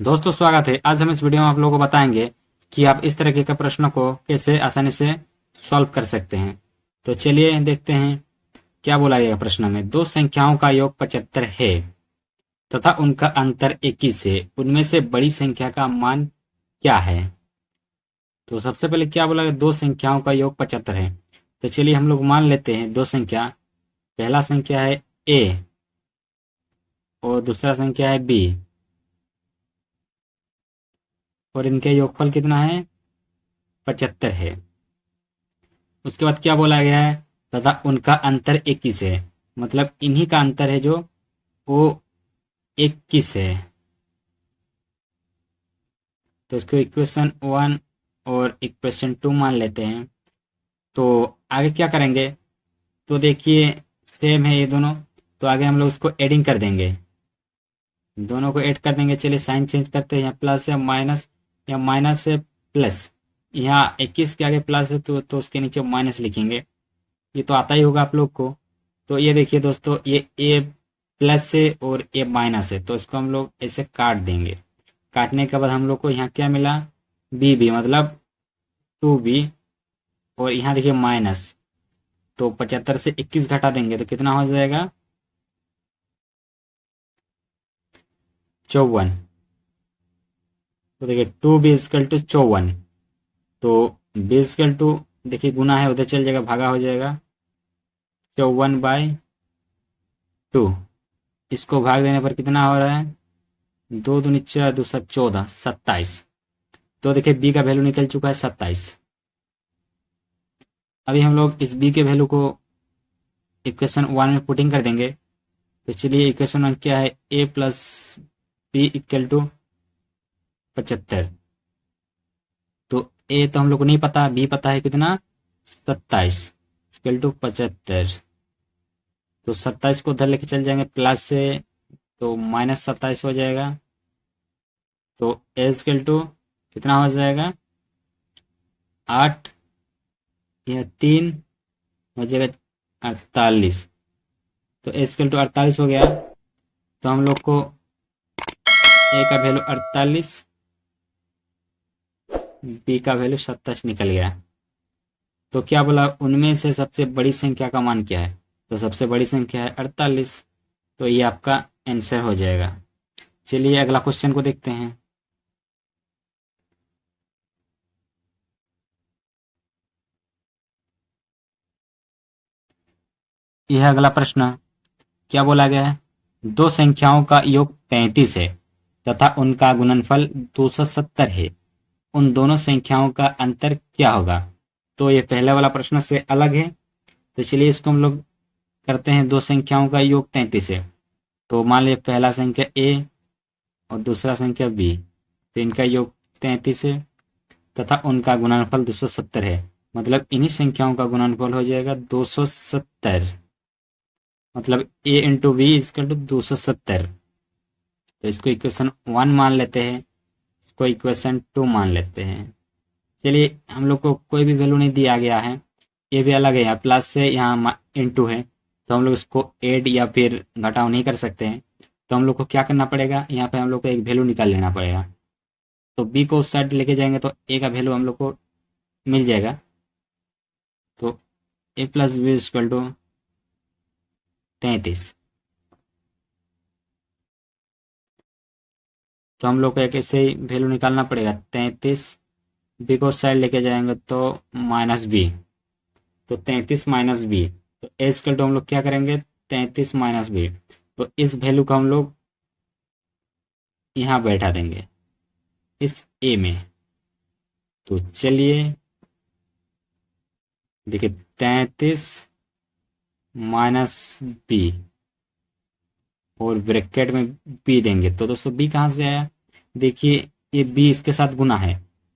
दोस्तों स्वागत है। आज हम इस वीडियो में आप लोगों को बताएंगे कि आप इस तरीके के प्रश्नों को कैसे आसानी से सॉल्व कर सकते हैं। तो चलिए देखते हैं क्या बोला गया प्रश्न में। दो संख्याओं का योग 75 है तथा उनका अंतर 21 है। उनमें से बड़ी संख्या का मान क्या है? तो सबसे पहले क्या बोला गया, दो संख्याओं का योग 75 है। तो चलिए हम लोग मान लेते हैं दो संख्या। पहला संख्या है ए और दूसरा संख्या है बी, और इनके योगफल कितना है? 75 है। उसके बाद क्या बोला गया है? तथा उनका अंतर 21 है, मतलब इन्हीं का अंतर है जो वो 21 है। तो इसको इक्वेशन 1 और इक्वेशन 2 मान लेते हैं। तो आगे क्या करेंगे? तो देखिए सेम है ये दोनों, तो आगे हम लोग इसको एडिंग कर देंगे, दोनों को ऐड कर देंगे। चलिए साइन चेंज करते हैं, यहाँ प्लस या माइनस से प्लस। यहाँ 21 के आगे प्लस है तो उसके नीचे माइनस लिखेंगे। ये तो आता ही होगा आप लोग को। तो ये देखिए दोस्तों, ये ए प्लस है और ए माइनस है, तो इसको हम लोग ऐसे काट देंगे। काटने के बाद हम लोग को यहाँ क्या मिला? बी बी मतलब 2b, और यहाँ देखिए माइनस। तो 75 से 21 घटा देंगे तो कितना हो जाएगा? 54। तो देखिए 2b = 54। तो b देखिए गुना है, उधर चल जाएगा, भागा हो जाएगा 54/2। इसको भाग देने पर कितना हो रहा है? 2 दूनी 4, 2 7 14, 27। तो देखिए बी का वैल्यू निकल चुका है 27। अभी हम लोग इस बी के वैल्यू को इक्वेशन 1 में पुटिंग कर देंगे। तो चलिए इक्वेशन 1 क्या है? ए प्लस बी इक्वल टू 75। तो ए तो हम लोग को नहीं पता, बी पता है कितना? 27 इक्वल टू 75। तो 27 को उधर लेके चल जाएंगे प्लस से, तो -27 हो जाएगा। तो ए इक्वल टू कितना हो जाएगा? 8, यह 3 हो जाएगा 48। तो ए इक्वल टू 48 हो गया। तो हम लोग को ए का वैल्यू 48, बी का वैल्यू 27 निकल गया। तो क्या बोला, उनमें से सबसे बड़ी संख्या का मान क्या है? तो सबसे बड़ी संख्या है 48। तो ये आपका आंसर हो जाएगा। चलिए अगला क्वेश्चन को देखते हैं। यह अगला प्रश्न क्या बोला गया है? दो संख्याओं का योग 33 है तथा उनका गुणनफल 270 है। उन दोनों संख्याओं का अंतर क्या होगा? तो ये पहले वाला प्रश्न से अलग है। तो चलिए इसको हम लोग करते हैं। दो संख्याओं का योग 33 है, तो मान लीजिए पहला संख्या ए और दूसरा संख्या बी, तो इनका योग 33 है तथा उनका गुणनफल 270 है। मतलब इन्हीं संख्याओं का गुणनफल हो जाएगा 270। मतलब ए इंटू बी इक्वल टू 270। तो इसको इक्वेशन 1 मान लेते हैं, इसको इक्वेशन 2 मान लेते हैं। चलिए हम लोग को कोई भी वैल्यू नहीं दिया गया है, ये भी अलग है, यहाँ प्लस से यहाँ इंटू है, तो हम लोग इसको ऐड या फिर घटाव नहीं कर सकते हैं। तो हम लोग को क्या करना पड़ेगा, यहाँ पे हम लोग को एक वैल्यू निकाल लेना पड़ेगा। तो बी को उस साइड लेके जाएंगे तो ए का वैल्यू हम लोग को मिल जाएगा। तो ए प्लस बी इक्वल टू 33। तो हम लोग को एक ऐसे ही वैल्यू निकालना पड़ेगा 33। बी को साइड लेके जाएंगे तो माइनस बी, तो 33 माइनस बी। तो ए इक्वल टू हम लोग क्या करेंगे? 33 माइनस बी। तो इस वैल्यू को हम लोग यहाँ बैठा देंगे इस ए में। तो चलिए देखिए 33 माइनस बी और ब्रैकेट में बी देंगे। तो दोस्तों बी कहाँ से आया? देखिए ये बी इसके साथ गुना है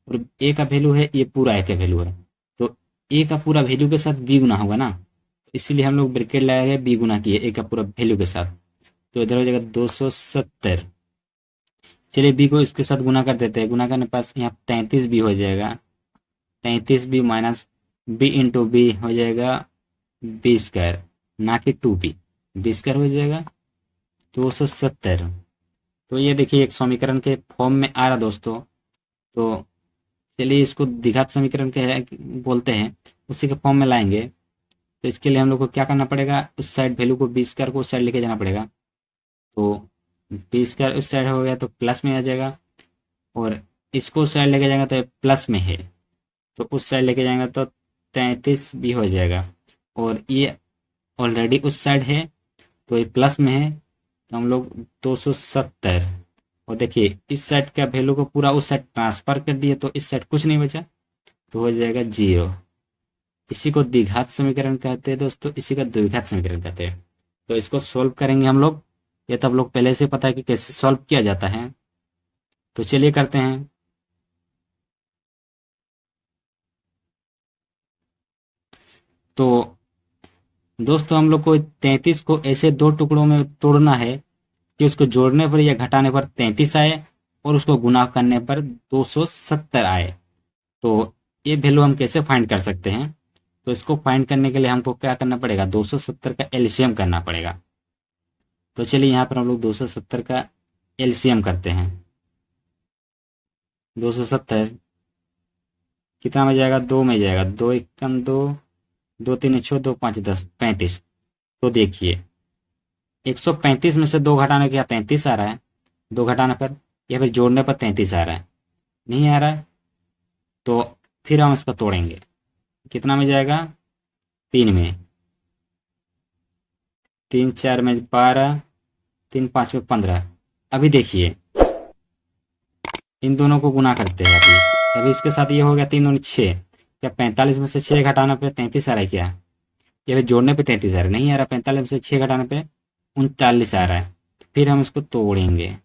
और ए का वैल्यू है, ये पूरा ए का वैल्यू है, तो ए का पूरा वैल्यू के साथ बी गुना होगा ना, इसीलिए हम लोग ब्रैकेट लगाए बी गुना किए ए का पूरा वैल्यू के साथ। तो इधर हो जाएगा 270। चलिए बी को इसके साथ गुना कर देते हैं, गुना करने पास यहाँ 33 बी हो जाएगा। 33 b minus b into b हो जाएगा बी स्क्वायर, ना कि 2b। बी स्क्वायर हो जाएगा 270। तो ये देखिए एक समीकरण के फॉर्म में आ रहा दोस्तों। तो चलिए इसको द्विघात समीकरण के बोलते हैं, उसी के फॉर्म में लाएंगे। तो इसके लिए हम लोग को क्या करना पड़ेगा, उस साइड वैल्यू को बी स्क्वायर को उस साइड लेके जाना पड़ेगा। तो बी स्क्वायर उस साइड हो गया तो प्लस में आ जाएगा, और इसको उस साइड लेके जाएंगे तो प्लस में है, तो उस साइड लेके जाएंगे तो 33 भी हो जाएगा। और ये ऑलरेडी उस साइड है तो ये प्लस में है, तो हम लोग 270। और देखिए इस साइड का वैल्यू को पूरा उस साइड ट्रांसफर कर दिए तो इस साइड कुछ नहीं बचा, तो हो जाएगा 0। इसी को द्विघात समीकरण कहते हैं दोस्तों, इसी का द्विघात समीकरण कहते हैं। तो इसको सॉल्व करेंगे हम लोग। ये तो आप लोग पहले से पता है कि कैसे सॉल्व किया जाता है, तो चलिए करते हैं। तो दोस्तों हम लोग को 33 को ऐसे दो टुकड़ों में तोड़ना है कि उसको जोड़ने पर या घटाने पर 33 आए और उसको गुना करने पर 270 आए। तो ये वैल्यू हम कैसे फाइंड कर सकते हैं, तो इसको फाइंड करने के लिए हमको क्या करना पड़ेगा, 270 का एलसीएम करना पड़ेगा। तो चलिए यहाँ पर हम लोग 270 का एलसीएम करते हैं। 270 कितना में जाएगा, 2 में जाएगा, 2 एकम 2, 2 3 छो, 2 5 10, 35। तो देखिए 135 में से 2 घटाने क्या 33 आ रहा है, 2 घटाने पर या फिर जोड़ने पर 33 आ रहा है, नहीं आ रहा है। तो फिर हम इसको तोड़ेंगे, कितना में जाएगा, 3 में, 3 4 में 12, 3 5 में 15। अभी देखिए इन दोनों को गुना करते हैं अभी। अभी इसके साथ ये हो गया 3 दूनी 6, क्या 45 में से 6 घटाने पे 33 आ रहा है क्या, या फिर जोड़ने पे 33 आ रहा है, नहीं आ रहा। 45 में से 6 घटाने पे 39 आ रहा है। फिर हम इसको तोड़ेंगे,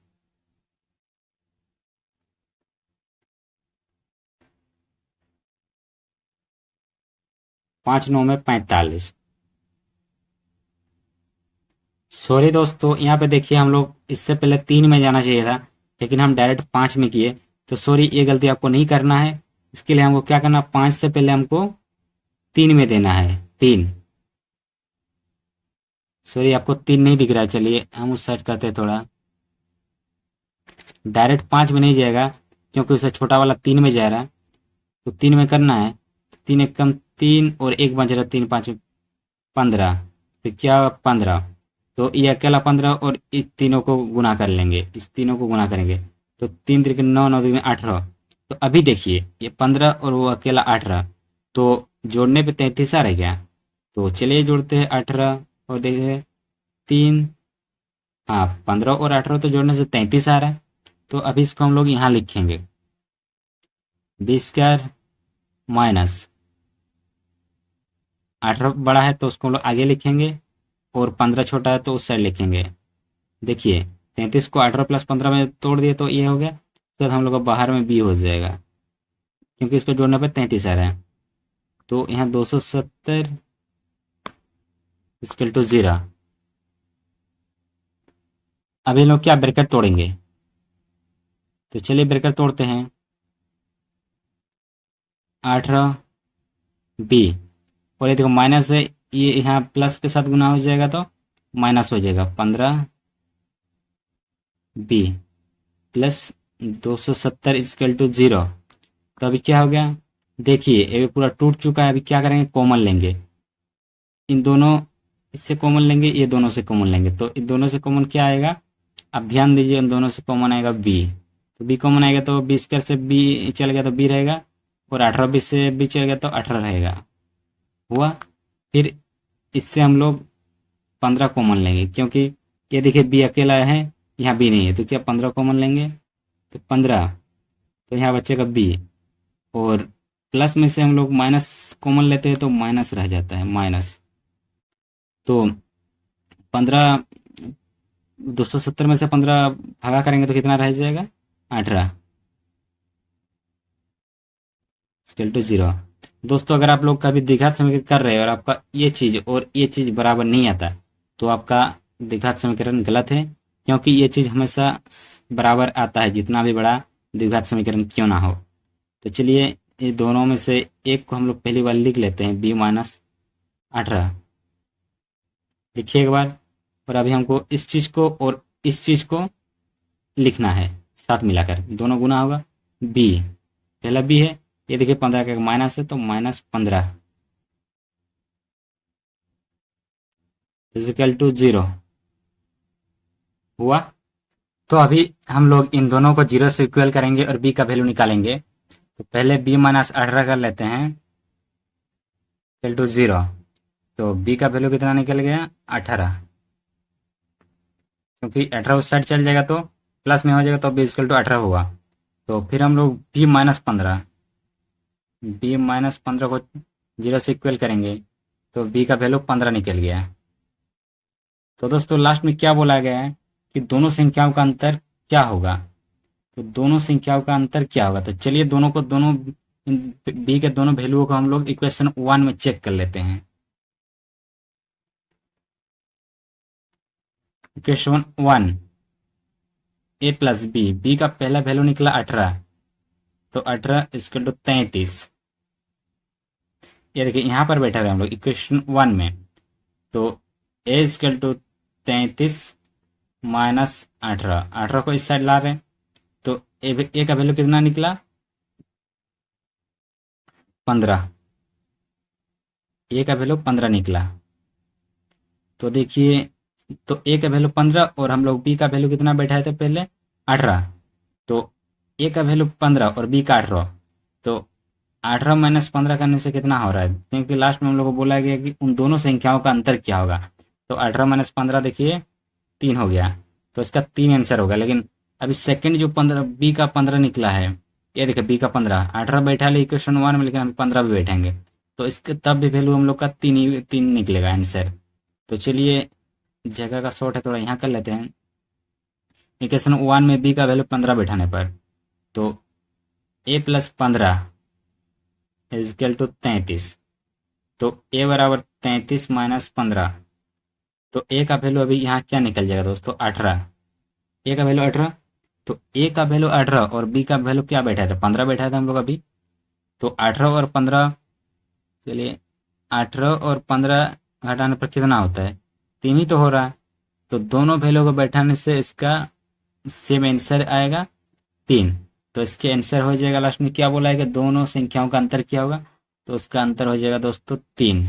5 9 में 45। सॉरी दोस्तों, यहाँ पे देखिए हम लोग इससे पहले 3 में जाना चाहिए था, लेकिन हम डायरेक्ट 5 में किए। तो सॉरी, ये गलती आपको नहीं करना है। इसके लिए हमको क्या करना, 5 से पहले हमको 3 में देना है, 3। सॉरी आपको 3 नहीं दिख रहा है, चलिए हम उस साइड करते हैं थोड़ा। डायरेक्ट 5 में नहीं जाएगा क्योंकि उससे छोटा वाला 3 में जा रहा है, तो 3 में करना है। 3 एक कम 3 और एक बच रहा, 3 5 15, तो क्या 15। तो ये अकेला 15 और इस तीनों को गुना कर लेंगे, इस तीनों को गुना करेंगे तो 3 3 9 9 में 18। तो अभी देखिए ये 15 और वो अकेला 18, तो जोड़ने पे 33 आ रहा है क्या। तो चलिए जोड़ते हैं 18 और देखिए 3, हाँ 15 और 18 तो जोड़ने से 33 आ रहा है। तो अभी इसको हम लोग यहाँ लिखेंगे, बी स्क्वायर माइनस 18 बड़ा है तो उसको हम लोग आगे लिखेंगे, और 15 छोटा है तो उस साइड लिखेंगे। देखिए 33 को 18 प्लस 15 में तोड़ दिए तो ये हो गया, तो हम लोग का बाहर में बी हो जाएगा क्योंकि इसको जोड़ने पर 33 आ रहा है। तो यहाँ 270 इक्वल टू 0। अभी लोग क्या ब्रैकेट तोड़ेंगे, तो चलिए ब्रैकेट तोड़ते हैं। 18 बी, और ये देखो माइनस है, ये यहाँ प्लस के साथ गुना हो जाएगा तो माइनस हो जाएगा, 15 बी प्लस 270 इक्वल टू 0। तो अभी क्या हो गया, देखिए ये पूरा टूट चुका है। अभी क्या करेंगे, कॉमन लेंगे, इन दोनों इससे कॉमन लेंगे, ये दोनों से कॉमन लेंगे। तो इन दोनों से कॉमन क्या आएगा, अब ध्यान दीजिए, इन दोनों से कॉमन आएगा बी। तो बी कॉमन आएगा तो बी स्क्वायर से बी चल गया तो बी रहेगा, और 18 बी से बी चल गया तो 18 रहेगा, हुआ। फिर इससे हम लोग 15 कॉमन लेंगे क्योंकि ये देखिए बी अकेला है, यहाँ बी नहीं है, तो क्या 15 कॉमन लेंगे तो 15, तो यहाँ बचेगा बी। और प्लस में से हम लोग माइनस कॉमन लेते हैं तो माइनस रह जाता है, माइनस। तो 15, 270 में से 15 भागा करेंगे तो कितना रह जाएगा, 18 स्केल टू 0। दोस्तों अगर आप लोग कभी द्विघात समीकरण कर रहे हैं और आपका ये चीज़ और ये चीज़ बराबर नहीं आता, तो आपका द्विघात समीकरण गलत है, क्योंकि ये चीज़ हमेशा बराबर आता है, जितना भी बड़ा द्विघात समीकरण क्यों ना हो। तो चलिए ये दोनों में से एक को हम लोग पहली बार लिख लेते हैं, बी माइनस 18 लिखिए एक बार। और अभी हमको इस चीज़ को और इस चीज़ को लिखना है साथ मिलाकर, दोनों गुना होगा। बी, पहला बी है, ये देखिए 15 का माइनस है तो -15 इजिकल टू 0 हुआ। तो अभी हम लोग इन दोनों को 0 से इक्वल करेंगे और बी का वैल्यू निकालेंगे। तो पहले बी -18 कर लेते हैं इक्वल टू 0। तो बी का वैल्यू कितना निकल गया 18, क्योंकि 18 उस साइड चल जाएगा तो प्लस में हो जाएगा, तो बी इक्वल टू 18 हुआ। तो फिर हम लोग बी -15 को 0 से इक्वल करेंगे तो बी का वैल्यू 15 निकल गया। तो दोस्तों लास्ट में क्या बोला गया है कि दोनों संख्याओं का अंतर क्या होगा। तो दोनों संख्याओं का अंतर क्या होगा, तो चलिए दोनों बी के दोनों वैल्यूओं को हम लोग इक्वेशन 1 में चेक कर लेते हैं। इक्वेशन 1 ए प्लस बी का पहला वैल्यू निकला 18, तो 18 इक्वल टू 33। ये देखिए यहाँ पर बैठा हुआ हम लोग इक्वेशन 1 में, तो ए इक्वल टू 33 माइनस 18 को इस साइड ला रहे हैं, तो ए का वैल्यू कितना निकला 15, ए का वैल्यू 15 निकला। तो देखिए, तो ए का वैल्यू 15 और हम लोग बी का वैल्यू कितना बैठाए थे पहले 18, तो ए का वैल्यू 15 और बी का 18, तो 18 माइनस 15 करने से कितना हो रहा है, क्योंकि लास्ट में हम लोग को बोला गया कि उन दोनों संख्याओं का अंतर क्या होगा। तो 18 माइनस 15 देखिए 3 हो गया, तो इसका 3 आंसर होगा। लेकिन अभी सेकंड जो 15 बी का 15 निकला है, ये देखिए बी का 15, 18 बैठा ले इक्वेशन 1 में, लेकिन हम 15 भी बैठेंगे तो इसके तब भी वैल्यू हम लोग का 3 निकलेगा आंसर। तो चलिए जगह का शॉर्ट है थोड़ा, यहाँ कर लेते हैं। इक्वेशन 1 में बी का वैल्यू 15 बैठाने पर, तो ए प्लस 15 इजकल टू 33, तो ए बराबर 33 माइनस 15, तो ए का वैल्यू अभी यहाँ क्या निकल जाएगा दोस्तों 18, ए का वैल्यू 18, तो ए का वैल्यू 18 और बी का वैल्यू क्या बैठा था 15 बैठा था हम लोग अभी, तो 18 और 15, चलिए 18 और 15 घटाने पर कितना होता है 3 ही तो हो रहा है, तो दोनों वैल्यू को बैठाने से इसका सेम आंसर आएगा 3। तो इसके आंसर हो जाएगा, लास्ट में क्या बोला है कि दोनों संख्याओं का अंतर क्या होगा, तो उसका अंतर हो जाएगा दोस्तों 3।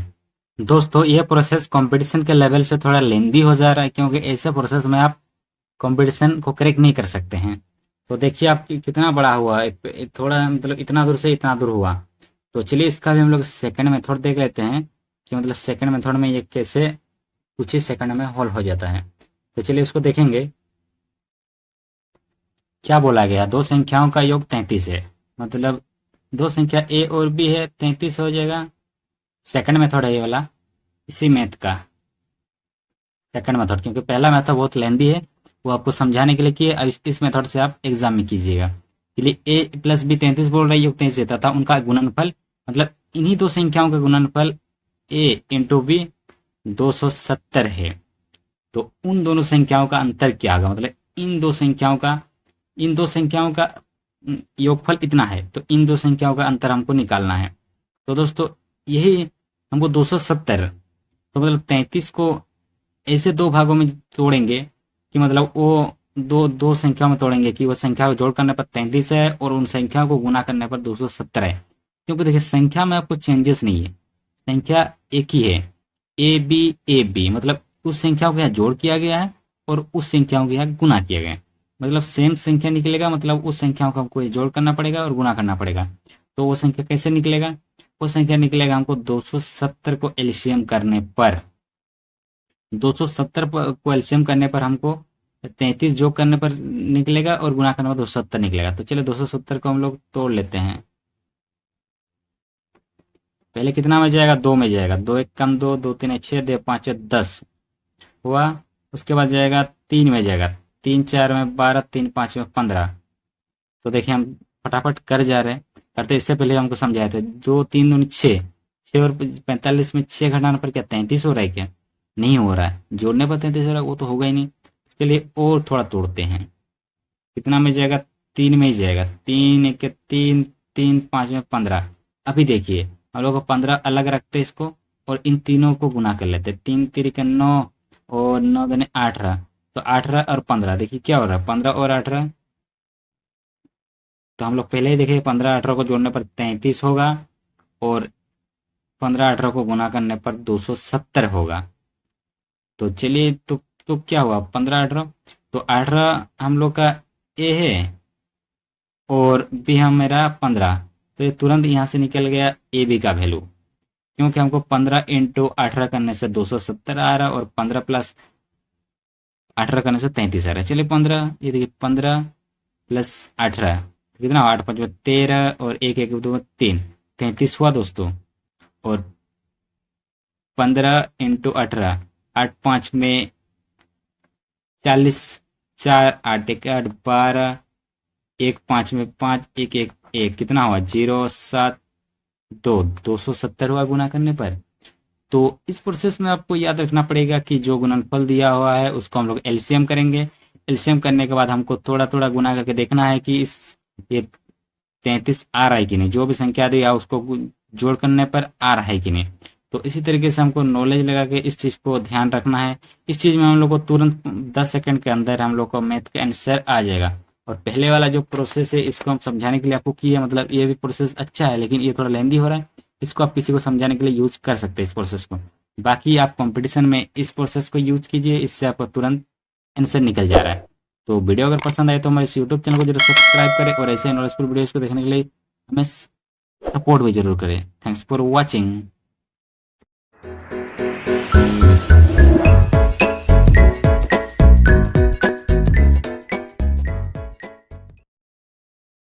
दोस्तों यह प्रोसेस कंपटीशन के लेवल से थोड़ा लेंदी हो जा रहा है, क्योंकि ऐसे प्रोसेस में आप कंपटीशन को क्रैक नहीं कर सकते हैं। तो देखिए आप कितना बड़ा हुआ है, थोड़ा मतलब इतना दूर से इतना दूर हुआ। तो चलिए इसका भी हम लोग सेकंड मेथड देख लेते हैं कि मतलब सेकंड मेथड में ये कैसे कुछ ही सेकंड में हल हो जाता है। तो चलिए उसको देखेंगे। क्या बोला गया, दो संख्याओं का योग 33 है, मतलब दो संख्या ए और बी है, 33 हो जाएगा। सेकंड मेथड है ये वाला, इसी मैथ का सेकंड मेथड, क्योंकि पहला मेथड बहुत लेंदी है, वो आपको समझाने के लिए किए। अब इस मेथड से आप एग्जाम में कीजिएगा। चलिए ए प्लस बी 33 बोल रहा है, योग 33 तथा उनका गुणनफल, मतलब इन्हीं दो संख्याओं का गुणनफल ए इंटू बी 270 है। तो उन दोनों संख्याओं का अंतर क्या होगा, मतलब इन दो संख्याओं का योगफल इतना है, तो इन दो संख्याओं का अंतर हमको निकालना है। तो दोस्तों यही हमको 270, तो मतलब 33 को ऐसे दो भागों में तोड़ेंगे कि मतलब वो दो संख्याओं में तोड़ेंगे कि वो संख्या को जोड़ करने पर 33 है और उन संख्याओं को गुना करने पर 270 है। क्योंकि देखिए संख्या में आपको चेंजेस नहीं है, संख्या एक ही है, ए बी, मतलब उस संख्याओं के यहाँ जोड़ किया गया है और उस संख्याओं के यहाँ गुना किया गया है, मतलब सेम संख्या निकलेगा। मतलब उस संख्याओं को हमको जोड़ करना पड़ेगा और गुना करना पड़ेगा। तो वो संख्या कैसे निकलेगा, वो संख्या निकलेगा हमको 270 को एलसीएम करने पर, 270 को एलसीएम करने पर हमको 33 जोड़ करने पर निकलेगा और गुना करने पर 270 निकलेगा। तो चलिए 270 को हम लोग तोड़ लेते हैं। पहले कितना में जाएगा, 2 में जाएगा, 2 एक कम 2, 2 3 6, 2 5 10 हुआ। उसके बाद जाएगा 3 में जाएगा, 3 4 में 12, 3 5 में 15। तो देखिए हम फटाफट कर जा रहे हैं, करते इससे पहले हमको समझाए थे 2 3 दूनी 6, 6 और 45 में 6 घटाने पर क्या 33 हो रहा है, क्या नहीं हो रहा है, जोड़ने पर 33 हो रहा है, वो तो होगा ही नहीं। इसके लिए और थोड़ा तोड़ते हैं, कितना में जाएगा, 3 में ही जाएगा, 3 1 3, 3 5 में 15। अभी देखिए हम लोग को 15 अलग रखते इसको और इन तीनों को गुना कर लेते, 3 3 9 और 9 दूनी 18, तो 18 और 15, देखिए क्या हो रहा है, 15 और 18, तो हम लोग पहले ही देखे 15 18 को जोड़ने पर 33 होगा और 15 18 को गुना करने पर 270 होगा। तो चलिए, तो क्या हुआ, 15 18, तो 18 हम लोग का ए है और बी हम मेरा 15, तो ये तुरंत यहाँ से निकल गया ए बी का वैल्यू, क्योंकि हमको 15 इंटू 18 करने से 270 आ रहा है और 15 प्लस 18 करने से 33 आ रहा है। चलिए 15, ये देखिए 15 प्लस 18 कितना, 8 5 13 और एक एक दो 3, 33 हुआ दोस्तों। और 15 इंटू 18, 8 5 में 40, 4 8 1 8 12, एक 5 में 5 1 1 1, कितना हुआ 0 7 2, 270 हुआ गुना करने पर। तो इस प्रोसेस में आपको याद रखना पड़ेगा कि जो गुणनफल दिया हुआ है उसको हम लोग एलसीएम करेंगे। एलसीएम करने के बाद हमको थोड़ा थोड़ा गुना करके देखना है कि इस ये 33 आ रहा है कि नहीं, जो भी संख्या दिया उसको जोड़ करने पर आ रहा है कि नहीं। तो इसी तरीके से हमको नॉलेज लगा के इस चीज़ को ध्यान रखना है। इस चीज़ में हम लोग को तुरंत 10 सेकंड के अंदर हम लोग को मैथ का आंसर आ जाएगा। और पहले वाला जो प्रोसेस है इसको हम समझाने के लिए आपको किया, मतलब ये भी प्रोसेस अच्छा है लेकिन ये थोड़ा लेंदी हो रहा है, इसको आप किसी को समझाने के लिए यूज कर सकते हैं इस प्रोसेस को। बाकी आप कंपटीशन में इस प्रोसेस को यूज कीजिए, इससे आपको तुरंत आंसर निकल जा रहा है। तो वीडियो अगर पसंद आए तो हमारे इस यूट्यूब चैनल को जरूर सब्सक्राइब करें और ऐसे नॉलेजफुल वीडियोस को देखने के लिए हमें सपोर्ट भी जरूर करें। Thanks for watching.